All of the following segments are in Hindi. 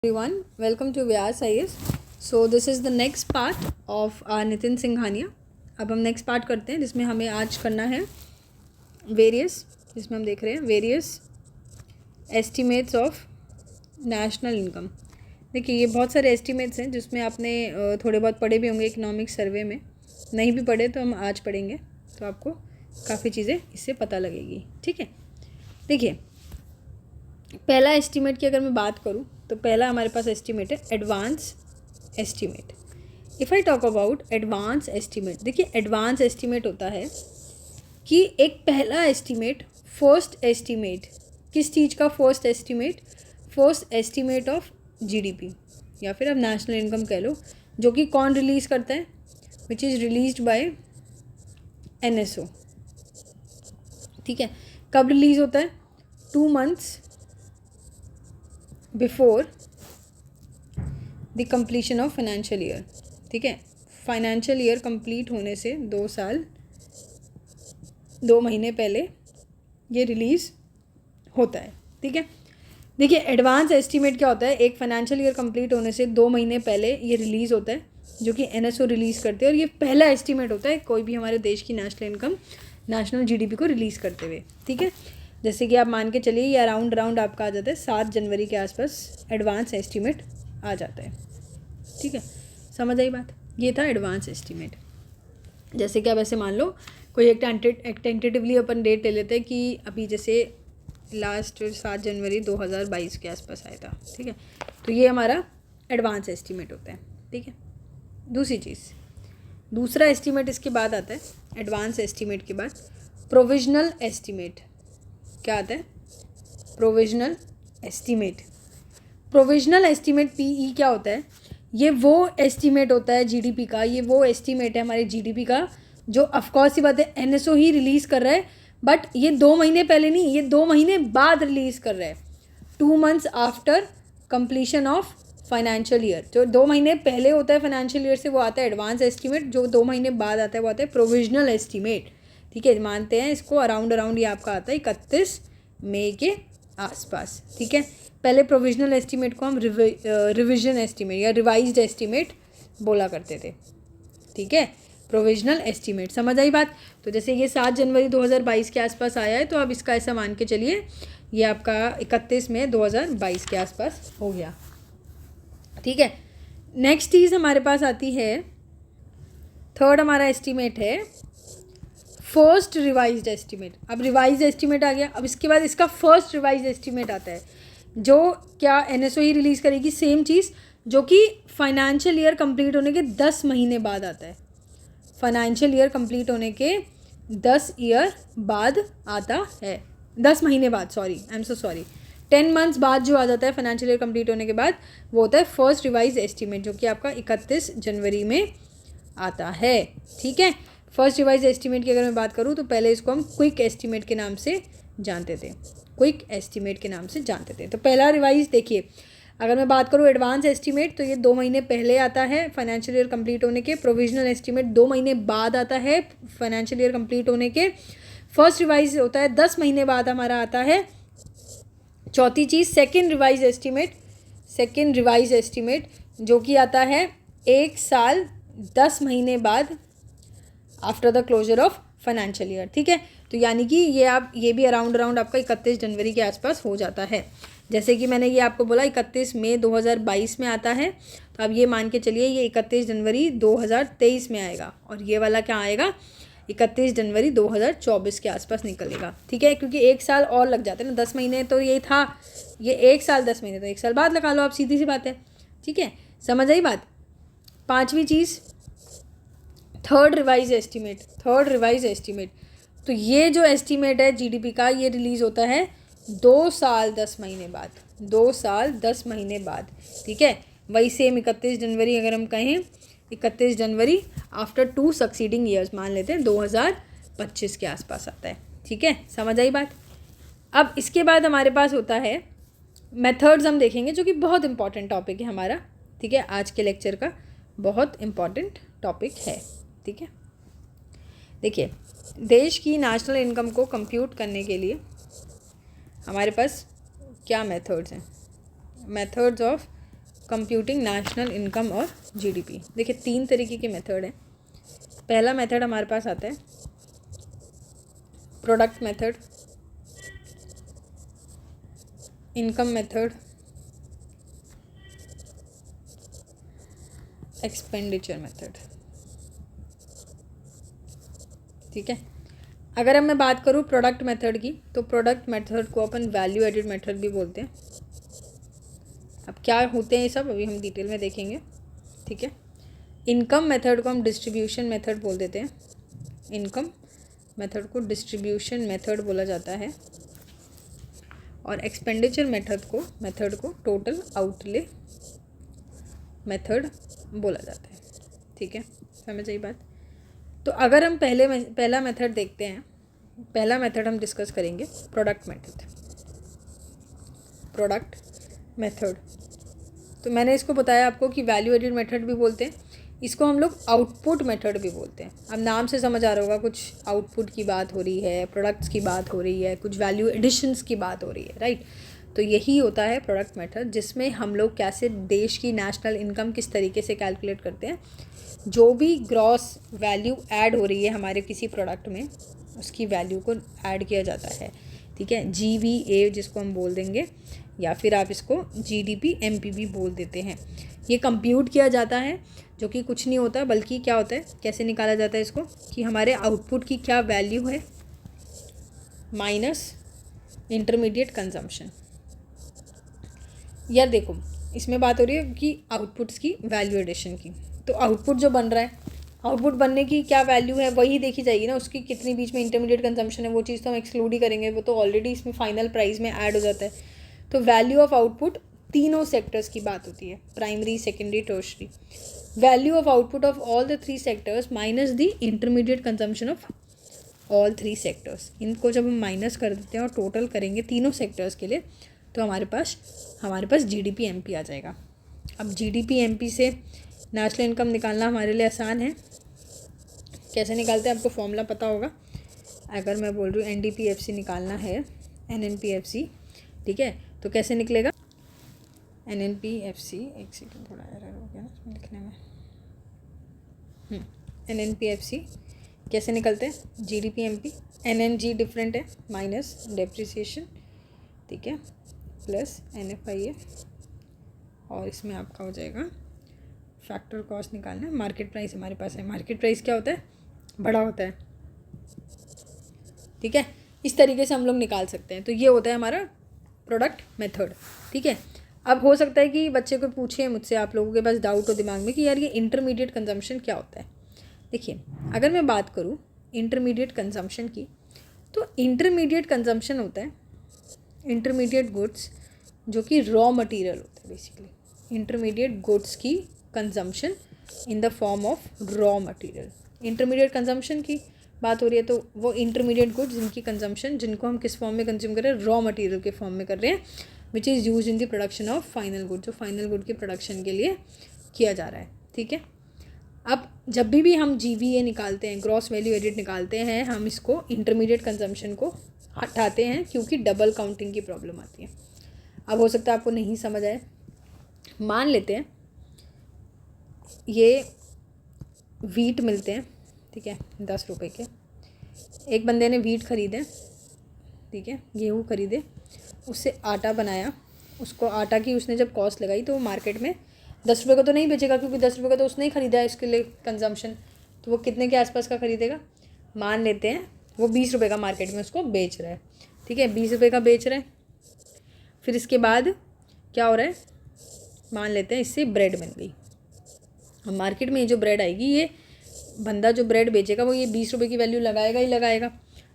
Everyone, welcome to Vyas IAS. So this is the next part of Nitin Singhania. अब हम नेक्स्ट पार्ट करते हैं जिसमें हमें आज करना है जिसमें हम देख रहे हैं various estimates of national income. देखिए ये बहुत सारे एस्टिमेट्स हैं जिसमें आपने थोड़े बहुत पढ़े भी होंगे इकोनॉमिक सर्वे में. नहीं भी पढ़े तो हम आज पढ़ेंगे तो आपको काफ़ी चीज़ें इससे पता लगेगी. ठीक है, देखिए पहला एस्टिमेट की अगर मैं बात करूं तो पहला हमारे पास एस्टिमेट है advance estimate. If I talk about advance estimate, देखिए एडवांस एस्टिमेट होता है कि एक पहला एस्टिमेट, फर्स्ट एस्टिमेट किस चीज़ का? फर्स्ट एस्टिमेट ऑफ जीडीपी या फिर अब नेशनल इनकम कह लो, जो कि कौन रिलीज़ करता है? Which is released by NSO. ठीक है, कब रिलीज़ होता है? 2 months before the completion of financial year. ठीक है, फाइनेंशियल ईयर कंप्लीट होने से 2 महीने पहले ये रिलीज़ होता है. ठीक है, देखिए एडवांस एस्टिमेट क्या होता है? एक फाइनेंशियल ईयर कंप्लीट होने से 2 महीने पहले ये रिलीज़ होता है, जो कि एनएसओ रिलीज़ करते हैं. और ये पहला एस्टिमेट होता है कोई भी हमारे देश की नेशनल इनकम, नेशनल जीडीपी को रिलीज़ करते हुए. ठीक है, जैसे कि आप मान के चलिए ये अराउंड आपका आ जाता है 7 जनवरी के आसपास एडवांस एस्टिमेट आ जाता है. ठीक है, समझ आई बात? ये था एडवांस एस्टिमेट. जैसे कि आप ऐसे मान लो कोई एक टेंटेटिवली अपन डेट ले लेते हैं कि अभी जैसे लास्ट 7 जनवरी 2022 के आसपास आया था. ठीक है, तो ये हमारा एडवांस एस्टिमेट होता है. ठीक है, दूसरी चीज़, दूसरा एस्टिमेट इसके बाद आता है. एडवांस एस्टिमेट के बाद प्रोविजनल एस्टिमेट. क्या आता है? Provisional estimate. Provisional estimate PE क्या होता है? ये वो एस्टिमेट होता है जीडीपी का, ये वो एस्टिमेट है हमारे जीडीपी का जो ऑफकोर्स ही बात है एनएसओ ही रिलीज़ कर रहा है, बट ये 2 महीने पहले नहीं, ये 2 महीने बाद रिलीज़ कर रहा है. 2 months after completion of financial year. जो 2 महीने पहले होता है फाइनेंशियल ईयर से वो आता है एडवांस एस्टिमेट, जो 2 महीने बाद आता है वो आता है प्रोविजनल एस्टिमेट. ठीक है, मानते हैं इसको अराउंड ये आपका आता है 31 मई के आसपास. ठीक है, पहले प्रोविजनल एस्टिमेट को हम रिविजन एस्टिमेट या रिवाइज्ड एस्टिमेट बोला करते थे. ठीक है, प्रोविजनल एस्टिमेट. समझ आई बात? तो जैसे ये 7 जनवरी 2022 के आसपास आया है तो अब इसका ऐसा मान के चलिए ये आपका 31 मई 2022 के आसपास हो गया. ठीक है, नेक्स्ट चीज़ हमारे पास आती है, थर्ड हमारा एस्टिमेट है फर्स्ट रिवाइज्ड एस्टिमेट. अब रिवाइज्ड एस्टिमेट आ गया, अब इसके बाद इसका फर्स्ट रिवाइज्ड एस्टिमेट आता है जो क्या एनएसओ ही रिलीज़ करेगी. सेम चीज़ जो कि फाइनेंशियल ईयर कंप्लीट होने के 10 महीने बाद आता है. फाइनेंशियल ईयर कंप्लीट होने के 10 ईयर बाद आता है, 10 महीने बाद, I am so sorry, 10 months बाद जो आ जाता है फाइनेंशियल ईयर कंप्लीट होने के बाद, वो होता है फर्स्ट रिवाइज एस्टिमेट, जो कि आपका 31 जनवरी में आता है. ठीक है, फर्स्ट रिवाइज एस्टिमेट की अगर मैं बात करूँ तो पहले इसको हम क्विक एस्टिमेट के नाम से जानते थे. तो पहला रिवाइज देखिए, अगर मैं बात करूँ एडवांस एस्टिमेट तो ये 2 महीने पहले आता है फाइनेंशियल ईयर कंप्लीट होने के. प्रोविजनल एस्टिमेट 2 महीने बाद आता है फाइनेंशियल ईयर कंप्लीट होने के. फर्स्ट रिवाइज होता है 10 महीने बाद हमारा आता है. चौथी चीज़ सेकेंड रिवाइज एस्टिमेट जो कि आता है 1 साल 10 महीने बाद after the closure of financial year. ठीक है, तो यानी कि ये भी अराउंड आपका 31 जनवरी के आसपास हो जाता है. जैसे कि मैंने ये आपको बोला 31 मई 2022 में आता है, तो अब ये मान के चलिए ये 31 जनवरी 2023 में आएगा और ये वाला क्या आएगा 31 जनवरी 2024 के आसपास निकलेगा. ठीक है, क्योंकि 1 साल और लग जाते हैं ना, 10 महीने तो ये था, ये 1 साल 10 महीने तो 1 साल बाद लगा लो आप, सीधी सी बात है. ठीक है, समझ आई बात? पांचवी चीज़ थर्ड रिवाइज एस्टिमेट. तो ये जो एस्टिमेट है जीडीपी का ये रिलीज़ होता है 2 साल 10 महीने बाद. ठीक है, वही सेम 31 जनवरी अगर हम कहें 31 जनवरी आफ्टर 2 सक्सीडिंग ईयर्स मान लेते हैं 2025 के आसपास आता है. ठीक है, समझ आई बात? अब इसके बाद हमारे पास होता है मेथड्स, हम देखेंगे जो कि बहुत इंपॉर्टेंट टॉपिक है हमारा. ठीक है, आज के लेक्चर का बहुत इंपॉर्टेंट टॉपिक है. ठीक है, देखिए देश की नेशनल इनकम को कंप्यूट करने के लिए हमारे पास क्या मेथड्स हैं? Methods of computing national income और जीडीपी। देखिए 3 तरीके के मेथड हैं। पहला मेथड हमारे पास आता है product method, income method, expenditure method. ठीक है, अगर अब मैं बात करूँ प्रोडक्ट मेथड की, तो प्रोडक्ट मेथड को अपन वैल्यू एडिड मेथड भी बोलते हैं। अब क्या होते हैं ये सब अभी हम डिटेल में देखेंगे। ठीक है, इनकम मेथड को हम डिस्ट्रीब्यूशन मेथड बोल देते हैं। इनकम मेथड को डिस्ट्रीब्यूशन मेथड बोला जाता है और एक्सपेंडिचर मेथड को टोटल आउटले मेथड बोला जाता है। ठीक है, समझ आई बात। तो अगर हम पहला मेथड देखते हैं, पहला मेथड हम डिस्कस करेंगे प्रोडक्ट मेथड। तो मैंने इसको बताया आपको कि वैल्यू एडिड मेथड भी बोलते हैं, इसको हम लोग आउटपुट मेथड भी बोलते हैं। अब नाम से समझ आ रहा होगा कुछ आउटपुट की बात हो रही है, प्रोडक्ट्स की बात हो रही है, कुछ वैल्यू एडिशंस की बात हो रही है, राइट। तो यही होता है प्रोडक्ट मेथड, जिसमें हम लोग कैसे देश की नेशनल इनकम किस तरीके से कैलकुलेट करते हैं। जो भी ग्रॉस वैल्यू ऐड हो रही है हमारे किसी प्रोडक्ट में, उसकी वैल्यू को ऐड किया जाता है। ठीक है, GVA जिसको हम बोल देंगे, या फिर आप इसको GDP MPB बोल देते हैं। ये कंप्यूट किया जाता है, जो कि कुछ नहीं होता, बल्कि क्या होता है, कैसे निकाला जाता है इसको, कि हमारे आउटपुट की क्या वैल्यू है माइनस इंटरमीडिएट कंजम्पशन। यार देखो, इसमें बात हो रही है कि आउटपुट्स की वैल्यू एडिशन की। तो आउटपुट जो बन रहा है, आउटपुट बनने की क्या वैल्यू है वही देखी जाएगी ना, उसकी कितनी बीच में इंटरमीडिएट कंजम्पशन है, वो चीज़ तो हम एक्सक्लूड ही करेंगे, वो तो ऑलरेडी इसमें फाइनल प्राइस में ऐड हो जाता है। तो वैल्यू ऑफ आउटपुट तीनों सेक्टर्स की बात होती है, primary, secondary, tertiary. Value of output of all the 3 sectors minus the intermediate consumption of all 3 sectors. इनको जब हम माइनस कर देते हैं और टोटल करेंगे तीनों सेक्टर्स के लिए, तो हमारे पास GDP MP आ जाएगा। अब GDP MP से नेशनल इनकम निकालना हमारे लिए आसान है। कैसे निकालते हैं आपको फॉर्मूला पता होगा। अगर मैं बोल रही हूँ NDPFC निकालना है, NNPFC, ठीक है, तो कैसे निकलेगा NNPFC, एक सेकंड थोड़ा एरर हो गया ना इसमें लिखने में। NNPFC कैसे निकलते हैं, GDP MP, NNG डिफरेंट है, माइनस डेप्रिसिएशन, ठीक है, प्लस NFIA, और इसमें आपका हो जाएगा फैक्टर कॉस्ट निकालना है। मार्केट प्राइस हमारे पास है, मार्केट प्राइस क्या होता है, बड़ा होता है। ठीक है, इस तरीके से हम लोग निकाल सकते हैं। तो ये होता है हमारा प्रोडक्ट मेथड। ठीक है, अब हो सकता है कि बच्चे को पूछे मुझसे, आप लोगों के पास डाउट हो दिमाग में कि यार ये इंटरमीडिएट कंजम्पशन क्या होता है। देखिए, अगर मैं बात करूँ इंटरमीडिएट कंजम्पशन की, तो इंटरमीडिएट कंजम्पशन होता है इंटरमीडिएट गुड्स जो कि रॉ मटेरियल होता है। बेसिकली इंटरमीडिएट गुड्स की consumption in the form of raw material. Intermediate consumption की बात हो रही है, तो वो इंटरमीडिएट गुड्स जिनकी कंजम्पशन, जिनको हम किस फॉर्म में कंज्यूम कर रहे हैं, रॉ मटेरियल के फॉर्म में कर रहे हैं, which is use in the production of final good, जो फाइनल गुड के प्रोडक्शन के लिए किया जा रहा है। ठीक है, अब जब भी हम GVA निकालते हैं, ग्रॉस वैल्यू एडिड निकालते हैं, हम इसको इंटरमीडिएट कंजम्पशन को हटाते हैं, क्योंकि डबल काउंटिंग की प्रॉब्लम आती है। अब हो सकता है आपको नहीं समझ आए। मान लेते हैं ये वीट मिलते हैं, ठीक है, 10 रुपये के। एक बंदे ने वीट ख़रीदे, ठीक है, गेहूँ ख़रीदे, उससे आटा बनाया, उसको आटा की उसने जब कॉस्ट लगाई, तो वो मार्केट में 10 रुपये का तो नहीं बेचेगा, क्योंकि 10 रुपये का तो उसने ही ख़रीदा है इसके लिए कंजम्पशन। तो वो कितने के आसपास का ख़रीदेगा, मान लेते हैं वो 20 रुपये का मार्केट में उसको बेच रहा है। ठीक है, 20 रुपये का बेच रहा है। फिर इसके बाद क्या हो रहा है, मान लेते हैं इससे ब्रेड बन गई। अब मार्केट में ये जो ब्रेड आएगी, ये बंदा जो ब्रेड बेचेगा वो ये 20 रुपये की वैल्यू लगाएगा ही लगाएगा,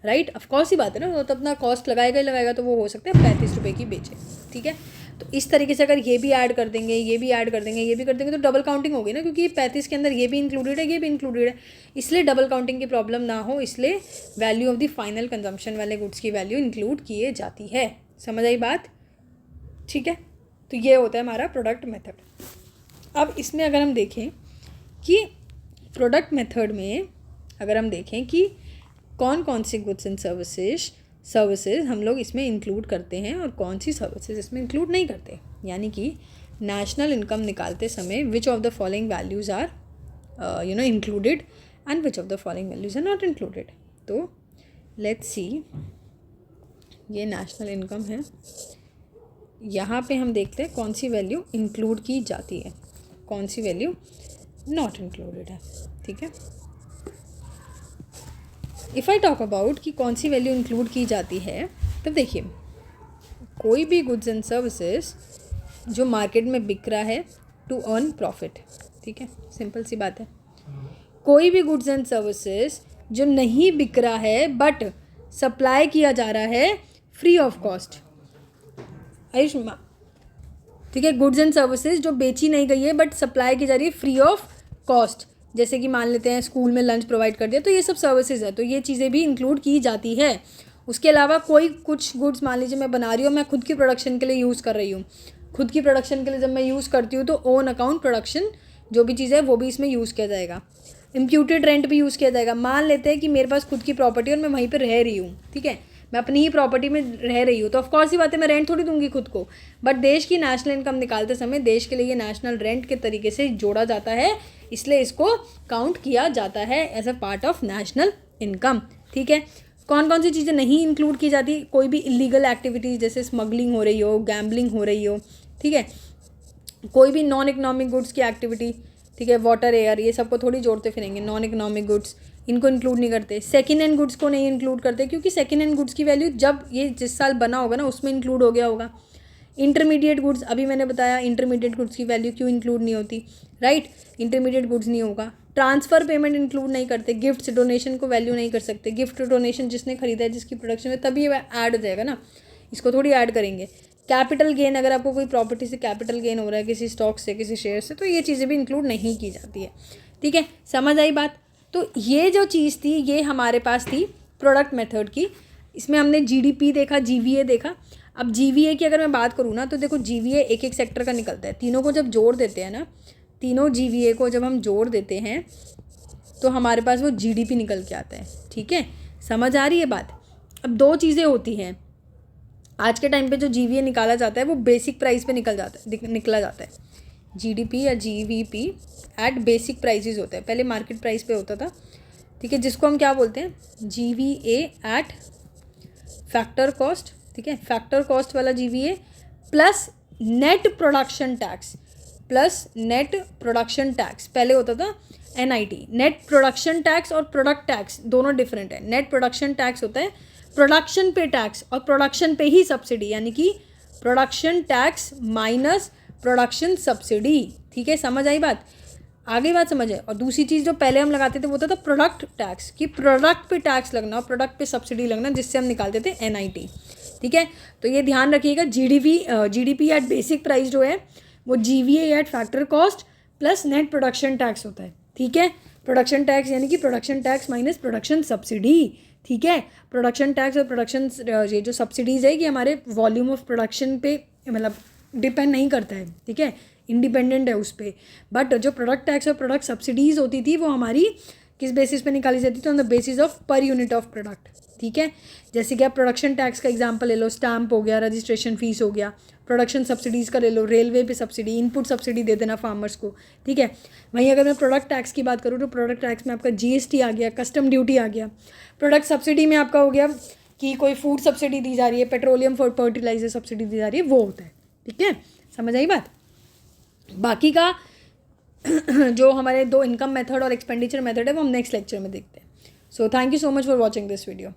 राइट। ऑफकोर्स ही बात है ना, वो तो अपना कॉस्ट लगाएगा ही लगाएगा, तो वो हो सकता है 35 रुपये की बेचे। ठीक है, तो इस तरीके से अगर ये भी ऐड कर देंगे, ये भी ऐड कर देंगे, ये भी कर देंगे, तो डबल काउंटिंग होगी ना, क्योंकि ये 35 के अंदर ये भी इंक्लूडेड है, ये भी इंक्लूडेड है। इसलिए डबल काउंटिंग की प्रॉब्लम ना हो, इसलिए value of the final consumption वाले गुड्स की वैल्यू इंक्लूड किए जाती है। समझ आई बात। ठीक है, तो ये होता है हमारा प्रोडक्ट मेथड। अब इसमें अगर हम देखें कि प्रोडक्ट मेथड में अगर हम देखें कि कौन कौन से गुड्स एंड सर्विसेज हम लोग इसमें इंक्लूड करते हैं और कौन सी सर्विसेज इसमें इंक्लूड नहीं करते। यानी कि नेशनल इनकम निकालते समय which of the following values are included and which of the following values are not included. तो लेट्स सी, ये नेशनल इनकम है, यहाँ पे हम देखते हैं कौन सी वैल्यू इंक्लूड की जाती है, कौन सी वैल्यू नॉट इंक्लूडेड है। ठीक है, इफ़ आई टॉक अबाउट कि कौन सी वैल्यू इंक्लूड की जाती है, तब देखिए कोई भी गुड्स एंड सर्विसेज जो मार्केट में बिक रहा है टू अर्न प्रॉफिट, ठीक है, सिंपल सी बात है। कोई भी गुड्स एंड सर्विसेज जो नहीं बिक रहा है बट सप्लाई किया जा रहा है फ्री ऑफ कॉस्ट, आयुष्मा, ठीक है, गुड्स एंड सर्विसेज जो बेची नहीं गई है बट सप्लाई की जा रही है फ्री ऑफ कॉस्ट, जैसे कि मान लेते हैं स्कूल में लंच प्रोवाइड कर दिया, तो ये सब सर्विसेज है, तो ये चीज़ें भी इंक्लूड की जाती है। उसके अलावा कोई कुछ गुड्स मान लीजिए मैं बना रही हूँ, मैं खुद की प्रोडक्शन के लिए यूज़ कर रही हूँ, खुद की प्रोडक्शन के लिए जब मैं यूज़ करती हूँ तो ओन अकाउंट प्रोडक्शन जो भी चीज़ है वो भी इसमें यूज़ किया जाएगा। इम्प्यूटेड रेंट भी यूज़ किया जाएगा। मान लेते हैं कि मेरे पास खुद की प्रॉपर्टी और मैं वहीं पर रह रही हूँ, ठीक है, मैं अपनी ही प्रॉपर्टी में रह रही हूँ, तो ऑफकोर्स ही बात है मैं रेंट थोड़ी दूंगी खुद को, बट देश की नेशनल इनकम निकालते समय देश के लिए ये नेशनल रेंट के तरीके से जोड़ा जाता है, इसलिए इसको काउंट किया जाता है as a part of national income. ठीक है, कौन कौन सी चीज़ें नहीं इंक्लूड की जाती, कोई भी इलीगल एक्टिविटीज़ जैसे स्मगलिंग हो रही हो, गैम्बलिंग हो रही हो, ठीक है, कोई भी नॉन इकोनॉमिक गुड्स की एक्टिविटी, ठीक है, वाटर एयर, ये सबको थोड़ी जोड़ते फिरेंगे, नॉन इकोनॉमिक गुड्स इनको इंक्लूड नहीं करते। सेकेंड हैंड गुड्स को नहीं इंक्लूड करते क्योंकि सेकेंड हैंड गुड्स की वैल्यू जब ये जिस साल बना होगा ना उसमें इंक्लूड हो गया होगा। इंटरमीडिएट गुड्स, अभी मैंने बताया इंटरमीडिएट गुड्स की वैल्यू क्यों इंक्लूड नहीं होती, राइट, इंटरमीडिएट गुड्स नहीं होगा। ट्रांसफ़र पेमेंट इंक्लूड नहीं करते, गिफ्ट्स डोनेशन को वैल्यू नहीं कर सकते, गिफ्ट डोनेशन जिसने खरीदा है जिसकी प्रोडक्शन में तभी ये ऐड हो जाएगा ना, इसको थोड़ी ऐड करेंगे। कैपिटल गेन, अगर आपको कोई प्रॉपर्टी से कैपिटल गेन हो रहा है किसी स्टॉक से किसी शेयर से, तो ये चीज़ें भी इंक्लूड नहीं की जाती है। ठीक है, समझ आई बात। तो ये जो चीज़ थी ये हमारे पास थी प्रोडक्ट मेथड की, इसमें हमने जीडीपी देखा, जीवीए देखा। अब जीवीए की अगर मैं बात करूँ ना तो देखो जीवीए एक एक सेक्टर का निकलता है, तीनों को जब जोड़ देते हैं ना, तीनों जीवीए को जब हम जोड़ देते हैं तो हमारे पास वो जीडीपी निकल के आता है। ठीक है, समझ आ रही है बात। अब दो चीज़ें होती हैं, आज के टाइम पे जो जीवीए निकाला जाता है वो बेसिक प्राइस पे निकला जाता है। जीडीपी या जीवीपी एट बेसिक प्राइसेस होता है, पहले मार्केट प्राइस पे होता था, ठीक है, जिसको हम क्या बोलते हैं, जीवीए एट फैक्टर कॉस्ट। ठीक है, फैक्टर कॉस्ट वाला GVA plus net production tax, plus net production tax, पहले होता था एनआईटी। नेट प्रोडक्शन टैक्स और प्रोडक्ट टैक्स दोनों डिफरेंट है। नेट प्रोडक्शन टैक्स होता है प्रोडक्शन पे टैक्स और प्रोडक्शन पे ही सब्सिडी, यानी कि production tax minus production subsidy. ठीक है, समझ आई बात, आगे बात समझ है। और दूसरी चीज़ जो पहले हम लगाते थे वो होता था प्रोडक्ट टैक्स, कि प्रोडक्ट पे टैक्स लगना और प्रोडक्ट पे सब्सिडी लगना, जिससे हम निकालते थे एनआईटी। ठीक है, तो ये ध्यान रखिएगा, जीडीपी एट बेसिक प्राइस जो है वो GVA eight factor cost plus net production tax होता है। ठीक है, प्रोडक्शन टैक्स यानी कि production tax minus production subsidy. ठीक है, प्रोडक्शन टैक्स और प्रोडक्शन ये जो सब्सिडीज़ है कि हमारे वॉल्यूम ऑफ प्रोडक्शन पे मतलब डिपेंड नहीं करता है, ठीक है, इंडिपेंडेंट है उस पर। बट जो प्रोडक्ट टैक्स और प्रोडक्ट सब्सिडीज़ होती थी वो हमारी किस बेसिस पे निकाली जाती थी, on the basis of per unit of product. ठीक है, जैसे कि आप प्रोडक्शन टैक्स का एग्जांपल ले लो, स्टैम्प हो गया, रजिस्ट्रेशन फीस हो गया। प्रोडक्शन सब्सिडीज़ का ले लो, रेलवे पे सब्सिडी, इनपुट सब्सिडी दे देना फार्मर्स को। ठीक है, वहीं अगर मैं प्रोडक्ट टैक्स की बात करूँ तो प्रोडक्ट टैक्स में आपका जीएसटी आ गया, कस्टम ड्यूटी आ गया। प्रोडक्ट सब्सिडी में आपका हो गया कि कोई फूड सब्सिडी दी जा रही है, पेट्रोलियम फर्टिलाइजर सब्सिडी दी जा रही है, वो होता है। ठीक है, समझ आई बात। बाकी का जो हमारे दो इनकम मेथड और एक्सपेंडिचर मेथड है वो हम नेक्स्ट लेक्चर में देखते हैं। So thank you so much for watching this video.